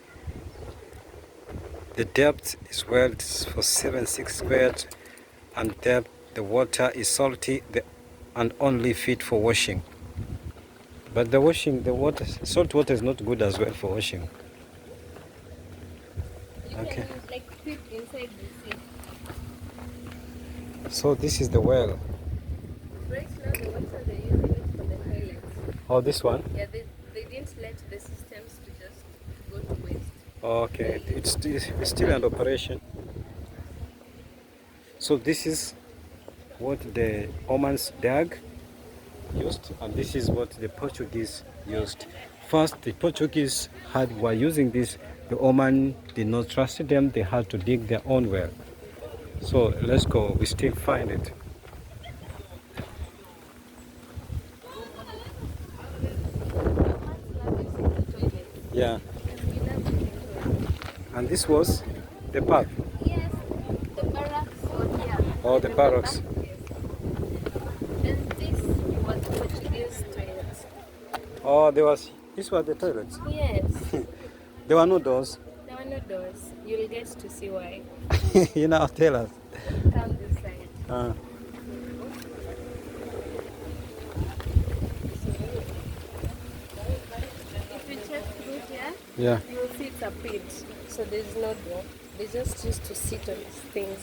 The depth is well for 7 squared, and depth the water is salty and only fit for washing. But the water, salt water is not good as well for washing. You Okay. can like fit inside the sea. So this is the well. Right now the water they're using it for the toilets. Oh, this one? Yeah, they didn't let the systems to just go to waste. Okay, it's still under operation. So this is what the Omans dug used, and this is what the Portuguese used. First, the Portuguese were using this. The Oman did not trust them. They had to dig their own well. So let's go. We still find it. Yeah. And this was the path. Yes, the barracks were here. Oh, the barracks. Yes. And this was Portuguese toilets. Oh, these were the toilets. Yes, There were no doors. there were no doors. You'll get to see why. You know, tell us. Come this side. Uh, If you check through here, yeah. you will see it's a pit. So there's no door. They just used to sit on these things.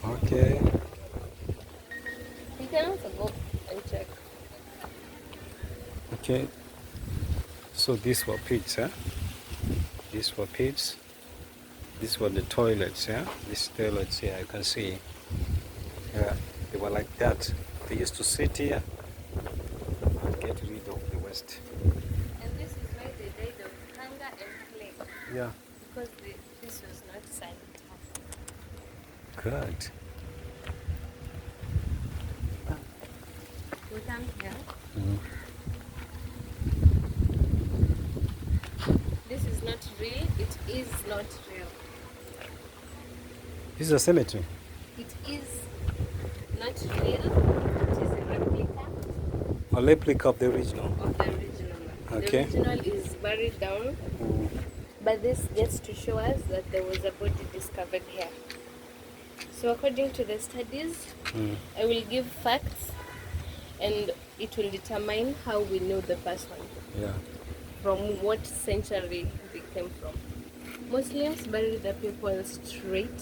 Okay. You can also go and check. Okay. So these were pits, huh? These were pits. These were the toilets, yeah? These toilets here, you can see. Yeah, they were like that. They used to sit here and get rid of the waste. And this is why they died of hunger and plague. Yeah. Because this was not sanitary. Good. We come here. Mhm. This is not real. It is not real. This is a cemetery. It is not real. It is a replica A replica of the original. of the original one. Okay. The original is buried down, but this gets to show us that there was a body discovered here. So according to the studies, Mm. I will give facts and it will determine how we know the person, Yeah. from what century they came from. Muslims bury the people straight,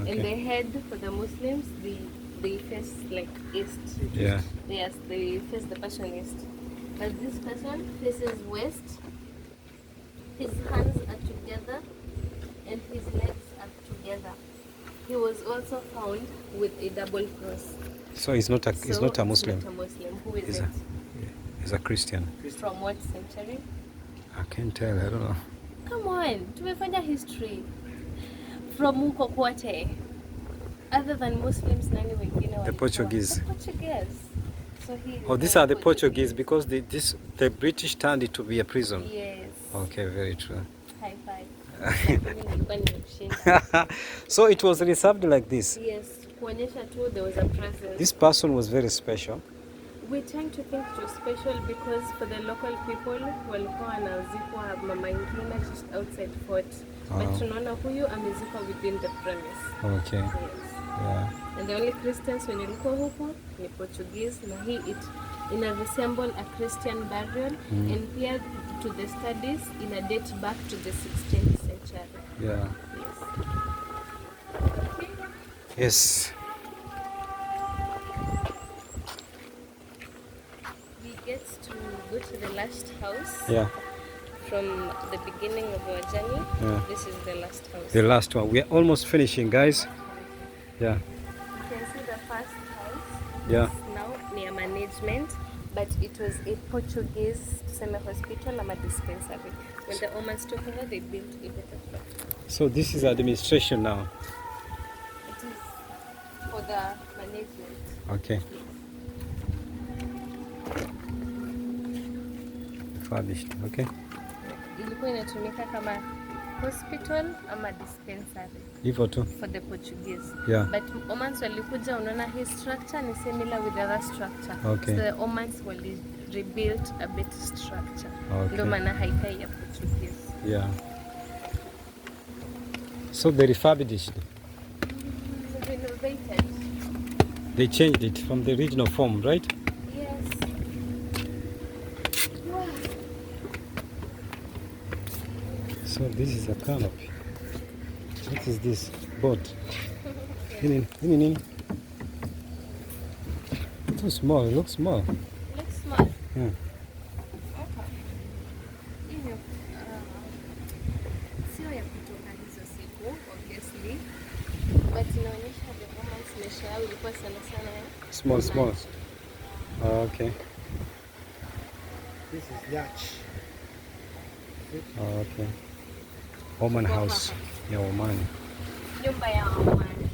Okay. and the head for the Muslims, they face like east. Yeah. Yes, they face the person east. But this person faces west. His hands are together and his legs are together. He was also found with a double cross. So he's not a So Muslim. It's not a Muslim. Who is He's it? He's a Christian. From what century? I can't tell. I don't know. Come on, tumefanya history. From huko kwote. Other than Muslims, nani wengine walikuwa? Portuguese. The Portuguese. So he Oh, these are the Portuguese because the British turned it to be a prison. Yes. Okay, very true. High five. Lakini nilikuwa nimemshinda. So it was reserved like this. Yes, kuonyesha tu there was a presence. This person was very special. We're trying to think it was special because for the local people walikuwa wanazikwa Mama Ngina just outside fort. But tunaona huyu amezikwa within the premise. Okay. Yes. Yeah. And the only Christians wenye walikuwa huku ni Portuguese, na hii ina resemble a Christian burial and here to the studies ina date back to the 16th century. Yeah. Yes. Yes. We get to go to the last house. Yeah. From the beginning of our journey. Yeah. This is the last house. The last one. We are almost finishing, guys. Yeah. You can see the first house. Yeah. It's now near management, but it was a Portuguese semi-hospital and a dispensary. When the Omans took over, they built a better floor. So this is administration now. It is for the management. Okay. Refurbished. Okay. Ilikuwa inatumika kama hospital ama dispensary Hivyo tu. for the Portuguese. Yeah. But Omans walikuja, unaona his structure ni similar with the other structure. Okay. So the Omans wali rebuilt a better structure. Okay. Ndio maana haikai ya Portuguese. Yeah. So they refurbished. Renovated. They changed it from the original form, right? Yes. Wow. So this is a canopy. What is this? Boat. Nini. Too small. It looks small. Looks small. Yeah. yao ilikuwa sana sana ya Small, small. Oh, okay. This is yacht. Oh, okay. Oman house. Yeah, Oman. nyumba ya Omani.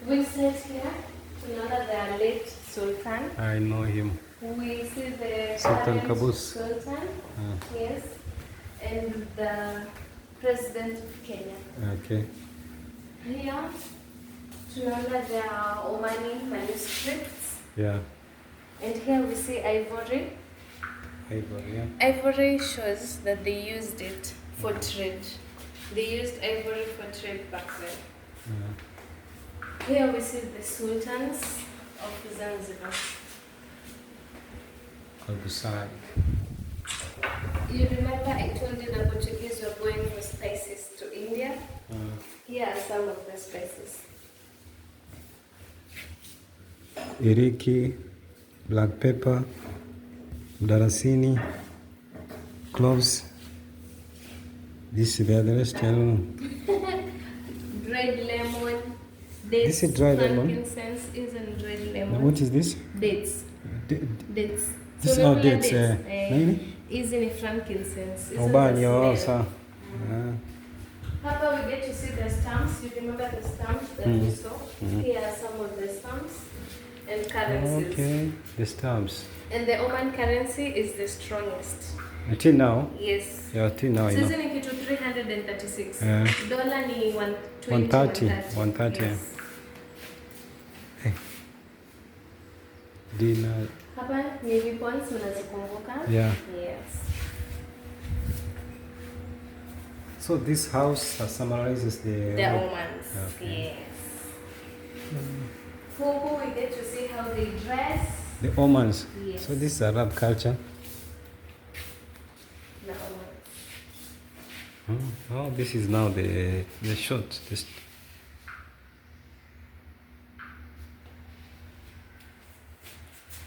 We sit here, tunaona the late Sultan. I know him. We see the Sultan current Qaboos. Sultan, Ah. yes, and the President of Kenya. Okay. Here, tunaona the Omani manuscripts, Yeah. and here we see ivory. Ivory, yeah. Ivory shows that they used it for trade. They used ivory for trade back then. Yeah. Here we see the sultans of Zanzibar. Al-Busai. You remember I told you the Portuguese were going for spices to India? Here are some of the spices. Iriki, black pepper, darasini, cloves. This is the other rest, I don't know. Dried lemon, dates, This is dried lemon? frankincense isn't dried Now, lemon. what is this? Dates. D- Dates. This So are regular dates, nini? Isn't frankincense. Isn't Ubani, the oh, smell. sa. Ah. Hapa we get to see the stamps. You remember the stamps that we Mm. saw? Mhm. Here are some of the stamps and currencies. Okay, the stamps. And the Oman currency is the strongest. Until now? Yes. Yeah, until now, I Sasa know. ni kitu 336. Yeah. Dola ni 120, 130, 130, Yes. Dinar. Hapa ni ribbons mnazikumbuka? Yeah. Yes. So this house summarizes the... The Omans. Okay. Yes. Huku we get to see how they dress. The Omans. Yes. So this is Arab culture. The Omans. Oh, this is now the shot. This.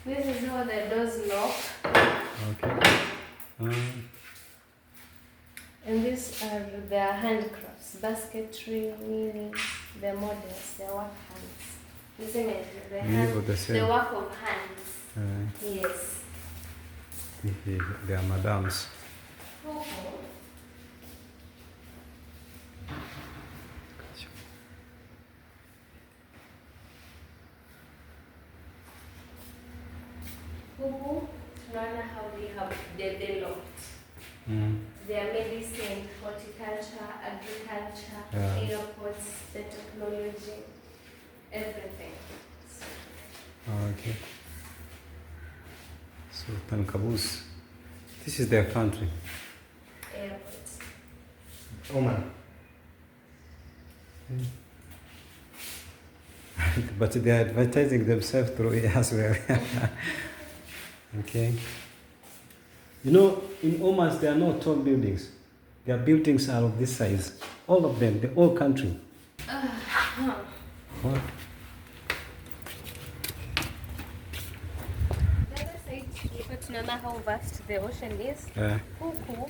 This is how the doors lock. Okay. And these are their handcrafts, basketry, meaning the models, the work hands. Isn't it? The, Hivyo the same. the work of hands. Yes. They are madams. Huku, huku tunaona how they have developed their medicine, horticulture, agriculture, Yeah. airports, the technology, everything. Okay. Sultan Qaboos. This is their country. Airports. Oman. But they are advertising themselves through it as well. Okay. You know, in Oman there are no tall buildings. Their buildings are of this size. All of them, the whole country. What? The other side, tulikuwa tunaona how vast the ocean is. Huku,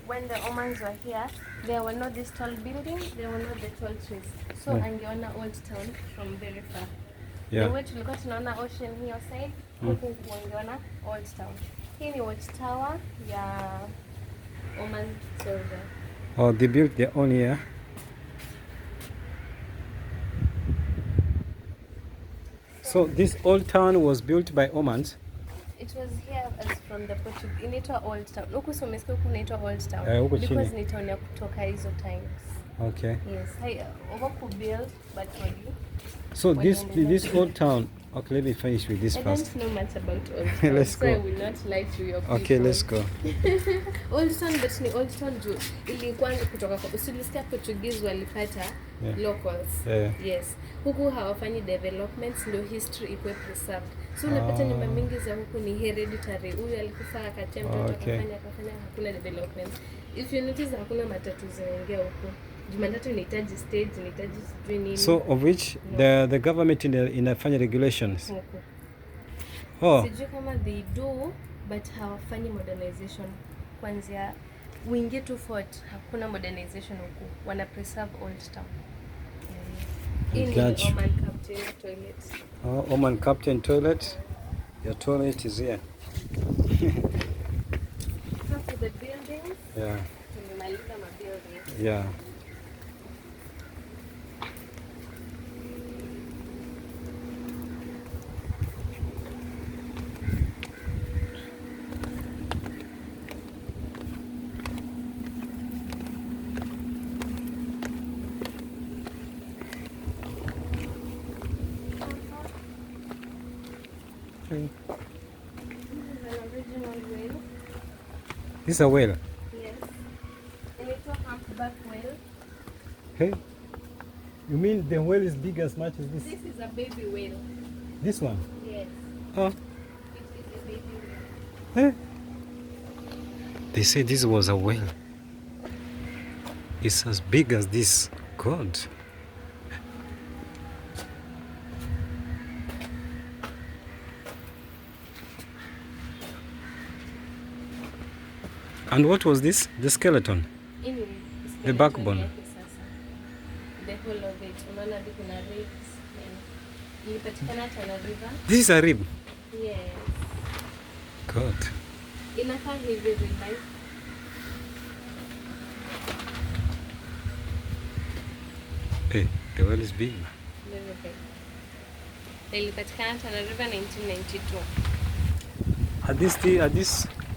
when the Omans were here, there were not these tall buildings, there were not the tall trees. So angeona old town from very far. Yeah. The way tulikuwa tunaona ocean hiyo side, huku wangeona old town. Hii ni watchtower ya Oman Silver. Oh, they built their own here. So this old town was built by Omans. It was here as from the Portuguese. Inaitwa Old Town. Huku so umesikia huku inaitwa Old Town. Huku Because chini. ni town ya kutoka hizo times. Okay. Yes. Huku build but only. So this old town. Okay, let me finish with this I first. don't know much about Old Town. Let's so go. I will not lie to your people. Okay, let's go. Old Town but ni Old Town juu ilikuwa kutoka kwa usilisikia Portuguese walipata locals. Yes. Huku hawafanyi developments, ndio history ikuwe preserved. So unapata nyumba mingi za huku ni hereditary. Huyu alikufa akatia mtoto akafanya hakuna development. If you notice hakuna matatu zinaingia huku. Jumatatu inahitaji stage, inahitaji sijui nini. So of which the government inafanya regulations. Huku. Oh. Sijui kama they do but hawafanyi modernization kuanzia uingie tu fort, hakuna modernization huku, wana preserve old town. Hii ni Gotcha. Oman Captain toilet. Oh, Oman Captain toilet. Your toilet is here. So for the buildings, Yeah. tumemaliza mabuildings. Yeah. Okay. This is an original whale. This is a whale. Yes. And it's a humpback whale. Hey. You mean the whale is big as much as this? This is a baby whale. This one? Yes. Oh. It is a baby whale. Hey. They say this was a whale. It's as big as this. God. And what was this? The skeleton? Anyway, The backbone. The whole of it. Unaona hadi kuna ribs. Ilipatikana Tana River. This is a rib. Yes. God. Inakaa hivi real life. Hey, the whale is big. Very big. Ilipatikana Tana River 1992.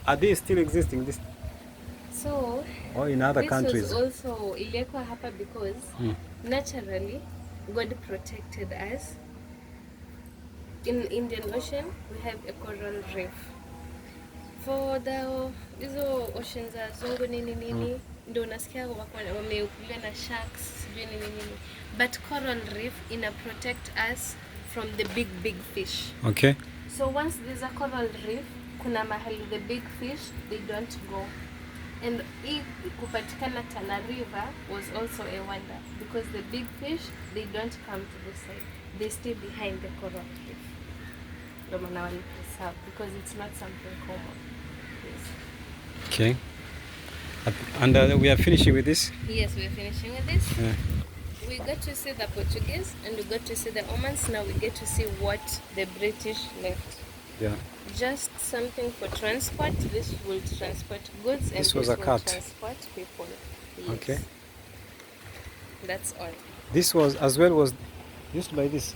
Are they still existing? This So or in other this countries? was also iliwekwa hapa because naturally God protected us. In Indian Ocean we have a coral reef. For the hizo oceans za Zongo nini ndio unasikia wameukuliwa na sharks sijui nini. But coral reef ina protect us from the big fish. Okay. So once there's a coral reef, kuna mahali the big fish they don't go. And hii kupatikana Tana River was also a wonder because the big fish they don't come to the side. They stay behind the coral reef. Ndio maana wali preserve because it's not something common. Yes. Okay. And we are finishing with this. Yes, we're finishing with this. Yeah. We got to see the Portuguese and we got to see the Omans. Now we get to see what the British left. Yeah. Just something for transport. This will transport goods and This was will a cart. transport people. Yes. Okay. That's all. This was as well was used by this.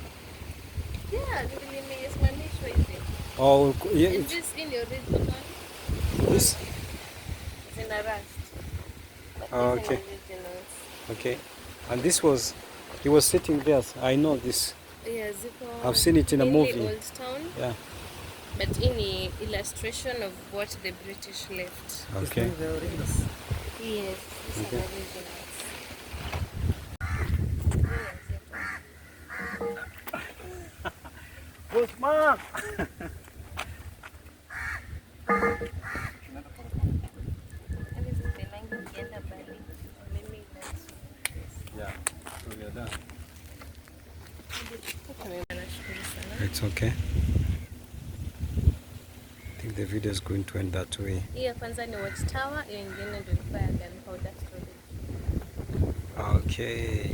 Yeah, nimesimamishwa hivi. Oh, yeah. Is this in your original? This. Zina rust. But Oh, these are okay. originals. Okay. And this was, he was sitting there. I know this. Yeah, ziko I've seen it in a mainly movie. Old Town, Yeah. but in illustration of what the British left. Okay. These are originals. Yes, these Okay. are originals. Postman. Yeah. So we are done. It's okay. I think the video is going to end that way. Hii ya kwanza ni Watch Tower, hiyo ingine ndio ilikuwa ya Gunpowder Storage. Okay.